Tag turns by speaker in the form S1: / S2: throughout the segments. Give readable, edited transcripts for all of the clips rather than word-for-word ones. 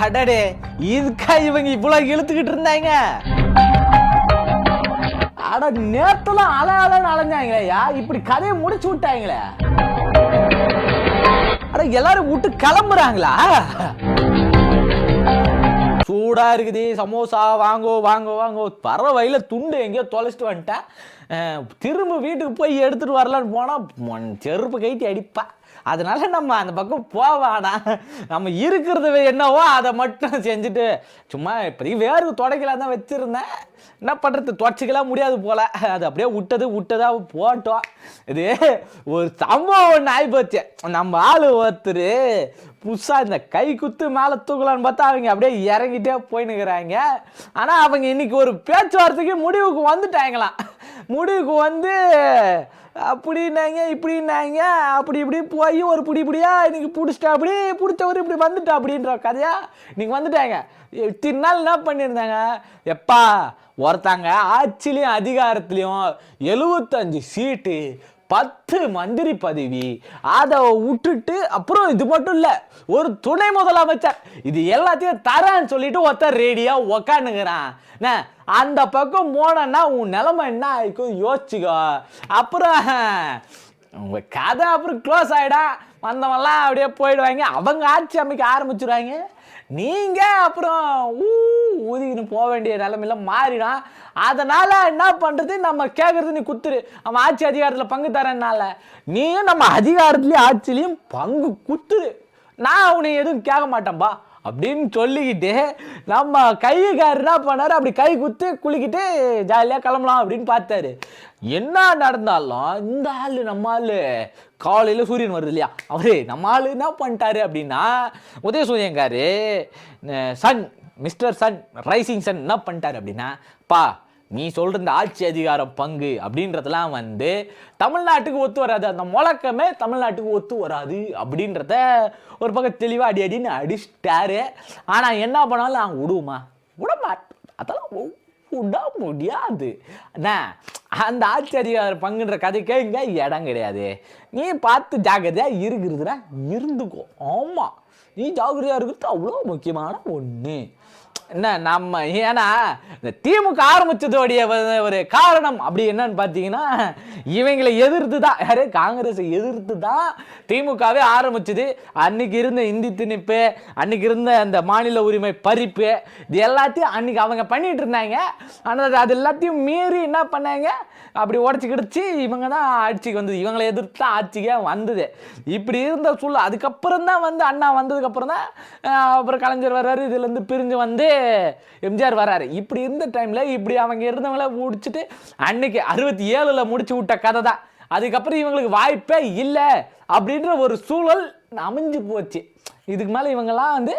S1: அடடே, இதுக்கா இவங்க இவ்வளவு இழுத்துக்கிட்டு இருந்தாங்க? அட நேரத்துல அலைன்னு அலைஞ்சாங்களேயா, இப்படி கதையை முடிச்சு விட்டாங்களே. அட எல்லாரும் விட்டு கிளம்புறாங்களா? சூடா இருக்குது, சமோசா வாங்கோ வாங்கோ வாங்கோ. பற வயல துண்டு எங்கேயோ தொலைச்சிட்டு வந்துட்டேன். திரும்ப வீட்டுக்கு போய் எடுத்துட்டு வரலான்னு போனா செருப்பு கைட்டி அடிப்பா. அதனால நம்ம அந்த பக்கம் போவானா, நம்ம இருக்கிறது என்னவோ அதை மட்டும் செஞ்சுட்டு சும்மா இப்போதைக்கு வேறு துடைக்கலாம் தான் வச்சிருந்தேன். என்ன பண்ணுறது, துடைச்சிக்கலாம் முடியாது போல. அது அப்படியே விட்டதா போட்டோம். இது ஒரு சம்பவம் ஒன்று ஆகிப்போச்சு. நம்ம ஆள் ஒருத்தர் புதுசாக இந்த கை குத்து மேலே தூக்கலான்னு பார்த்தா அவங்க அப்படியே இறங்கிட்டே போயின்னுக்கிறாங்க. ஆனால் அவங்க இன்னைக்கு ஒரு பேச்சுவார்த்தைக்கு முடிவுக்கு வந்துட்டாங்களாம். முடிவுக்கு வந்து அப்படின்னாங்க இப்படின்னாங்க, அப்படி இப்படி போய் ஒரு பிடியா இன்னைக்கு பிடிச்சிட்டா, அப்படி பிடிச்சவர் இப்படி வந்துட்டா அப்படின்ற கதையா இன்னைக்கு வந்துட்டாங்க. இத்தனை நாள் என்ன பண்ணியிருந்தாங்க, எப்பா ஒருத்தாங்க ஆட்சிலையும் அதிகாரத்துலையும் 75 சீட்டு 10 மந்திரி பதவி அதை விட்டுட்டு அப்புறம் இது மட்டும் இல்லை, ஒரு துணை முதலமைச்சர் இது எல்லாத்தையும் தரேன்னு சொல்லிட்டு ஒருத்தர் ரேடியா உக்காந்துக்கிறான். அந்த பக்கம் போனா உன் நிலைமை என்ன ஆயிக்கும் யோசிச்சுக்கோ. அப்புறம் உங்க கதை அப்புறம் க்ளோஸ் ஆயிடா. வந்தவெல்லாம் அப்படியே போயிடுவாங்க, அவங்க ஆட்சி அமைக்க ஆரம்பிச்சுடுவாங்க. நீங்க அப்புறம் ஊதிக்கின்னு போக வேண்டிய நிலைமையில மாறிடும். அதனால என்ன பண்றது, நம்ம கேட்கறது நீ குத்துரு, அவன் ஆட்சி அதிகாரத்தில் பங்கு தரேன்னால நீயும் நம்ம அதிகாரத்துலயும் ஆட்சிலையும் பங்கு குத்துரு, நான் அவனை எதுவும் கேட்க மாட்டேன்பா அப்படின்னு சொல்லிக்கிட்டு நம்ம கைகாரர் என்ன பண்ணாரு, அப்படி கை குத்து குளிக்கிட்டு ஜாலியாக கிளம்பலாம் அப்படின்னு பார்த்தாரு. என்ன நடந்தாலும் இந்த ஆள் நம்ம ஆள் காலையில் சூரியன் வருது இல்லையா, அவரு நம்ம ஆள் என்ன பண்ணிட்டாரு அப்படின்னா, உதயசூரியங்காரு sun mister sun rising sun என்ன பண்ணிட்டாரு அப்படின்னா, பா நீ சொல்ற இந்த ஆட்சி அதிகாரம் பங்கு அப்படின்றதெல்லாம் வந்து தமிழ்நாட்டுக்கு ஒத்து வராது, அந்த முழக்கமே தமிழ்நாட்டுக்கு ஒத்து வராது அப்படின்றத ஒரு பக்கம் தெளிவாக அடின்னு அடிச்சிட்டாரு. ஆனால் என்ன பண்ணாலும் நாங்கள் விடுவோமா, விட மாட்டோம், அதெல்லாம் விட முடியாது. அண்ணா அந்த ஆட்சி அதிகார பங்குன்ற கதைக்கே இங்கே இடம் கிடையாது. நீ பார்த்து ஜாக்கிரதையாக இருக்கிறதுனா இருந்துக்கோ. ஆமாம், நீ ஜாக்கிரதையாக இருக்கிறது அவ்வளோ முக்கியமான ஒன்று. என்ன நம்ம ஏன்னா இந்த திமுக ஆரம்பிச்சதோடைய ஒரு காரணம் அப்படி என்னன்னு பார்த்தீங்கன்னா, இவங்களை எதிர்த்து தான், யாரு காங்கிரஸை எதிர்த்து தான் திமுகவே ஆரம்பிச்சது. அன்னைக்கு இருந்த இந்தி திணிப்பு, அன்னைக்கு இருந்த அந்த மாநில உரிமை பறிப்பு, இது எல்லாத்தையும் அன்னைக்கு அவங்க பண்ணிட்டு இருந்தாங்க. ஆனால் அது எல்லாத்தையும் மீறி என்ன பண்ணாங்க, அப்படி உடச்சி கிடச்சி இவங்க தான் ஆட்சிக்கு வந்தது, இவங்களை எதிர்த்து தான் ஆட்சிக்கே வந்தது. இப்படி இருந்த சூழல் அதுக்கப்புறம் தான் வந்து அண்ணா வந்ததுக்கப்புறம் தான் அப்புறம் கலைஞர் வர்றாரு, இதுலேருந்து பிரிஞ்சு வந்து எம்ஜிஆர் வராரு. இப்படி இருந்த டைம்ல இப்படி அவங்க இருந்தவங்கள முடிச்சுட்டு அன்னைக்கு 67ல் முடிச்சு விட்ட கதை தான். அதுக்கப்புறம் இவங்களுக்கு வாய்ப்பே இல்லை அப்படின்ற ஒரு சூழல் அமைஞ்சு போச்சு. இதுக்கு மேலே இவங்கெல்லாம் வந்து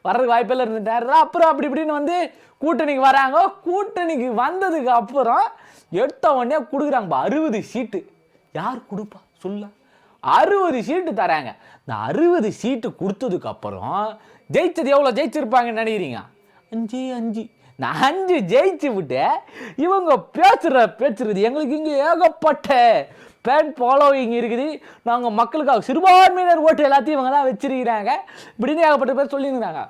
S1: வர்றதுக்கு வாய்ப்பில் இருந்துட்டாரு. அப்புறம் அப்படி இப்படின்னு வந்து கூட்டணிக்கு வராங்க. கூட்டணிக்கு வந்ததுக்கு அப்புறம் எடுத்த உடனே கொடுக்குறாங்க 60 சீட்டு. யார் கொடுப்பா சொல்ல, 60 சீட்டு தராங்க. இந்த 60 சீட்டு கொடுத்ததுக்கு அப்புறம் ஜெயிச்சது எவ்வளோ ஜெயிச்சிருப்பாங்கன்னு நினைக்கிறீங்க? 5 இந்த 5 ஜெயிச்சு விட்டு இவங்க பேசுறது எங்களுக்கு இங்கே ஏகப்பட்ட பேன் ஃபாலோவிங் இருக்குது, நாங்கள் மக்களுக்காக சிறுபான்மையினர் ஓட்டு எல்லாத்தையும் இவங்க தான் வச்சிருக்கிறாங்க இப்படின்னு ஏகப்பட்ட பேர் சொல்லியிருந்தாங்க.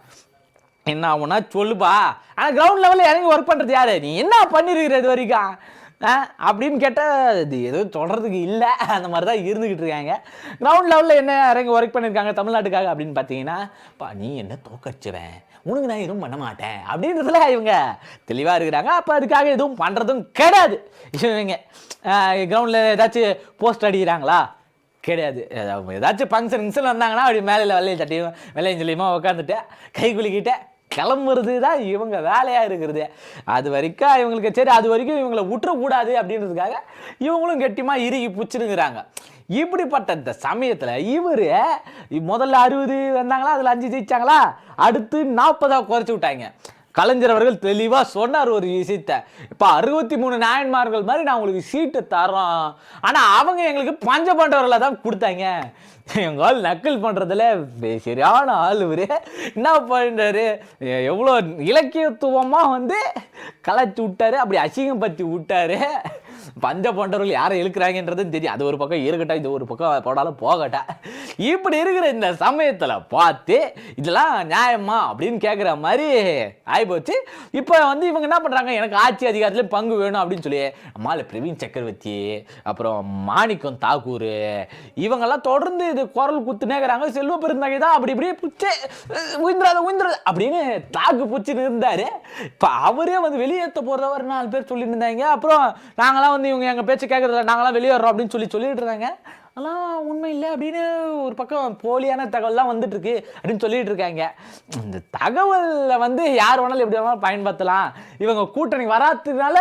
S1: என்ன ஆகுனா சொல்லுப்பா, ஆனால் கிரவுண்ட் லெவலில் இறங்கி ஒர்க் பண்ணுறது யாரு, நீ என்ன பண்ணிருக்கிற இது வரைக்கும் அப்படின்னு கேட்டால் இது எதுவும் சொல்கிறதுக்கு இல்லை. அந்த மாதிரி தான் இருந்துக்கிட்டு இருக்காங்க. கிரவுண்ட் லெவலில் என்ன இறங்கி ஒர்க் பண்ணியிருக்காங்க தமிழ்நாட்டுக்காக அப்படின்னு பார்த்தீங்கன்னா, பா நீ என்ன தோக்கடிச்சுவேன், உனக்கு நான் எதுவும் பண்ண மாட்டேன் அப்படின்றதுல இவங்க தெளிவாக இருக்கிறாங்க. அப்போ அதுக்காக எதுவும் பண்ணுறதும் கிடையாது. இவங்க கிரவுண்டில் ஏதாச்சும் போஸ்ட் அடிக்கிறாங்களா, கிடையாது. ஏதாச்சும் ஃபங்க்ஷன் வந்தாங்கன்னா அப்படி மேலே வெள்ளையை தட்டியும் வெள்ளையும் சொல்லியுமா உட்காந்துட்டு கை குலுக்கிட்ட கிளம்புறது தான் இவங்க வேலையாக இருக்கிறது. அது வரைக்கும் இவங்களுக்கு சரி, அது வரைக்கும் இவங்களை விட்டுறக்கூடாது அப்படின்றதுக்காக இவங்களும் கெட்டியமாக இறுகி பிடிச்சிருக்கிறாங்க. இப்படிப்பட்ட இந்த சமயத்தில் இவர் முதல்ல 60 வந்தாங்களா, அதில் 5 ஜெயிச்சாங்களா, அடுத்து 40 குறைச்சி விட்டாங்க. கலைஞர் அவர்கள் தெளிவாக சொன்னார் ஒரு விஷயத்த, இப்போ 63 நாயன்மார்கள் மாதிரி நான் உங்களுக்கு சீட்டு தரோம், ஆனால் அவங்க எங்களுக்கு பஞ்சபாண்டவர்களை தான் கொடுத்தாங்க. எங்கள் ஆள் நக்கல் பண்ணுறதுல சரியான ஆள் இவர். என்ன பண்ணுறாரு, எவ்வளோ இலக்கியத்துவமாக வந்து கலைச்சி விட்டாரு, அப்படி அசிங்கம் பற்றி விட்டாரு. பஞ்ச போன்றவர்கள் யாரை இழுக்கிறாங்கன்றதும் தெரியும். அது ஒரு பக்கம் இருக்கட்டும், இது ஒரு பக்கம் போடாலும் போகட்டேன். இப்படி இருக்கிற இந்த சமயத்தில் பார்த்து இதெல்லாம் நியாயமா அப்படின்னு கேட்குற மாதிரி ஆகிப்போச்சு. இப்போ வந்து இவங்க என்ன பண்ணுறாங்க, எனக்கு ஆட்சி அதிகாரத்தில் பங்கு வேணும் அப்படின்னு சொல்லி நம்மால் பிரவீன் சக்கரவர்த்தி, அப்புறம் மாணிக்கம் தாக்கூர், இவங்கெல்லாம் தொடர்ந்து இது குரல் குத்துனேங்கிறாங்க. செல்வ பெருந்தகை தான் அப்படி இப்படியே பிடிச்சி உயிர்ந்துராது அப்படின்னு தாக்கு பிடிச்சின்னு இருந்தார். இப்போ அவரே வந்து வெளியேற்ற போகிறவர் 4 பேர் சொல்லிட்டு இருந்தாங்க. அப்புறம் நாங்களாம் வந்து இவங்க எங்கள் பேச்சு கேட்கறதில்ல, நாங்களாம் வெளியேறோம் அப்படின்னு சொல்லிட்டு இருந்தாங்க. அதெல்லாம் உண்மை இல்லை அப்படின்னு ஒரு பக்கம் போலியான தகவல்லாம் வந்துட்டு இருக்கு அப்படின்னு சொல்லிட்டு இருக்காங்க. இந்த தகவலில் வந்து யார் வேணாலும் எப்படி வேணாலும் பயன்படுத்தலாம், இவங்க கூட்டணி வராததுனால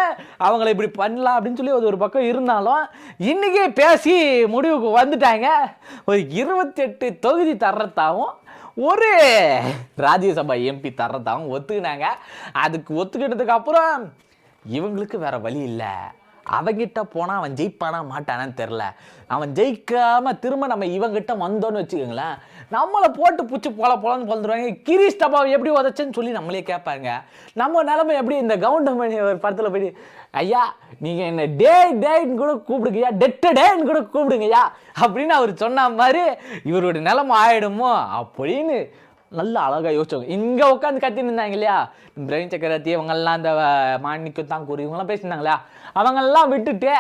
S1: அவங்கள இப்படி பண்ணலாம் அப்படின்னு சொல்லி ஒரு பக்கம் இருந்தாலும் இன்னைக்கு பேசி முடிவுக்கு வந்துட்டாங்க. ஒரு 28 தொகுதி தர்றதாகவும் ஒரு ராஜ்யசபா எம்பி தர்றதாகவும் ஒத்துக்கினாங்க. அதுக்கு ஒத்துக்கிட்டதுக்கு அப்புறம் இவங்களுக்கு வேற வழி இல்லை. அவங்கிட்ட போனால் அவன் ஜெயிப்பானா மாட்டானான்னு தெரில. அவன் ஜெயிக்காமல் திரும்ப நம்ம இவங்கிட்ட வந்தோன்னு வச்சுக்கோங்களேன், நம்மளை போட்டு பிடிச்சி போலன்னு பிறந்துருவாங்க. கிரீஷ் டப்பாவை எப்படி உதச்சேன்னு சொல்லி நம்மளே கேட்பாங்க. நம்ம நிலைமை எப்படி இந்த கவுண்டமணி ஒரு படத்தில் போய், ஐயா நீங்கள் என்ன டேன்னு கூட கூப்பிடுங்கய்யா, டேன்னு கூட கூப்பிடுங்கய்யா அப்படின்னு அவர் சொன்ன மாதிரி இவருடைய நிலைமை ஆகிடுமோ அப்படின்னு நல்லா அழகாக யோசிச்சவங்க இங்கே உட்காந்து கத்தின்னு இருந்தாங்க இல்லையா. பிரவீன் சக்கரவர்த்தி இவங்கெல்லாம், அந்த மாணிக்கம் தாக்கூர் இவங்கெல்லாம் பேசியிருந்தாங்க இல்லையா, அவங்கெல்லாம் விட்டுட்டு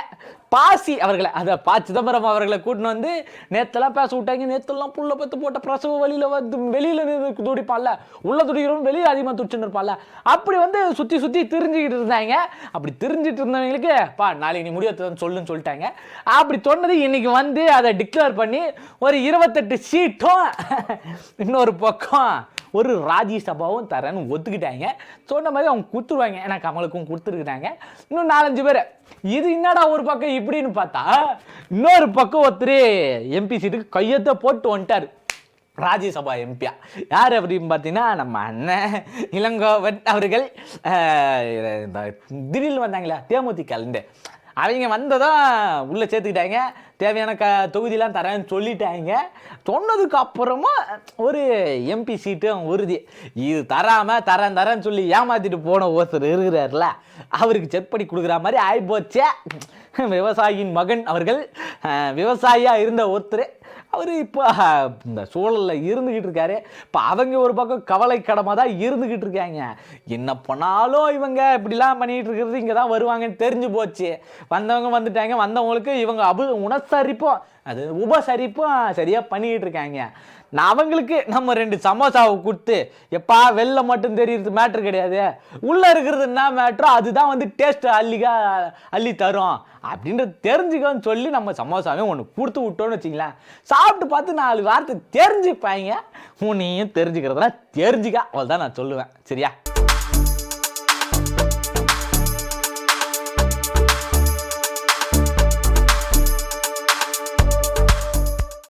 S1: பாசி அவர்களை, அதை சிதம்பரம் அவர்களை கூட்டின்னு வந்து நேற்றெல்லாம் பேச விட்டாங்க. நேற்றெல்லாம் புள்ள பத்து போட்ட பிரசவ வழியில் வந்து வெளியில் துடிப்பான்ல, உள்ள துடிக்கிறோம் வெளியில் அதிகமாக துடிச்சுன்னு இருப்பான்ல, அப்படி வந்து சுற்றி திரிஞ்சுக்கிட்டு இருந்தாங்க. அப்படி திரிஞ்சிட்டு இருந்தவங்களுக்கு நாளைக்கு நீ முடியாது சொல்லுன்னு சொல்லிட்டாங்க. அப்படி சொன்னது இன்னைக்கு வந்து அதை டிக்ளேர் பண்ணி ஒரு 28 சீட்டும் இன்னொரு பக்கம் ஒரு ராஜ்யசபாவும் தரேன்னு ஒத்துக்கிட்டாங்க. சொன்ன மாதிரி அவங்க கொடுத்துருவாங்க. ஏன்னா கமலுக்கும் கொடுத்துருக்குறாங்க. இன்னும் 4-5 பேர். இது என்னடா ஒரு பக்கம் இப்படின்னு பார்த்தா இன்னொரு பக்கம் ஒருத்தர் எம்பி சீட்டுக்கு கையெழுத்த போட்டு வந்துட்டார், ராஜ்யசபா எம்பியா. யார் அப்படின்னு பார்த்தீங்கன்னா நம்ம அண்ணன் இளங்கோவன் அவர்கள். திடீர்னு வந்தாங்களா தேமுதிகலேருந்து, அவங்க வந்ததான் உள்ளே சேர்த்துக்கிட்டாங்க. தேவையான தொகுதியெலாம் தரேன்னு சொல்லிட்டாங்க. சொன்னதுக்கு அப்புறமா ஒரு எம்பி சீட்டும் உறுதி. இது தரேன்னு சொல்லி ஏமாற்றிட்டு போன ஒருத்தர் இருக்கிறார்ல, அவருக்கு செக் பண்ணி கொடுக்குற மாதிரி ஆகிப்போச்சே. விவசாயியின் மகன் அவர்கள், விவசாயியாக இருந்த ஒருத்தர், அவர் இப்போ இந்த சூழலில் இருந்துக்கிட்டு இருக்காரு. இப்போ அவங்க ஒரு பக்கம் கவலை கடமை தான் இருந்துக்கிட்டு இருக்காங்க. என்ன பண்ணாலும் இவங்க இப்படிலாம் பண்ணிகிட்டு இருக்கிறது இங்கே தான் வருவாங்கன்னு தெரிஞ்சு போச்சு. வந்தவங்க வந்துட்டாங்க. வந்தவங்களுக்கு இவங்க உணசரிப்போம் அது உபசரிப்பும் சரியாக பண்ணிக்கிட்டு இருக்காங்க. அவங்களுக்கு நம்ம 2 சமோசாவை கொடுத்து எப்பா வெளில மட்டும் தெரியுறது மேட்ரு கிடையாது, உள்ளே இருக்கிறது என்ன மேட்ரோ அதுதான் வந்து டேஸ்ட் அள்ளி தரும் அப்படின்றது தெரிஞ்சுக்கன்னு சொல்லி நம்ம சமோசாவே ஒன்று கொடுத்து விட்டோன்னு வச்சிங்களேன். சாப்பிட்டு பார்த்து 4 வார்த்தை தெரிஞ்சுப்பாங்க. உன்னையும் தெரிஞ்சுக்கிறதுனா தெரிஞ்சுக்க, அவ்வளோதான் நான் சொல்லுவேன். சரியா?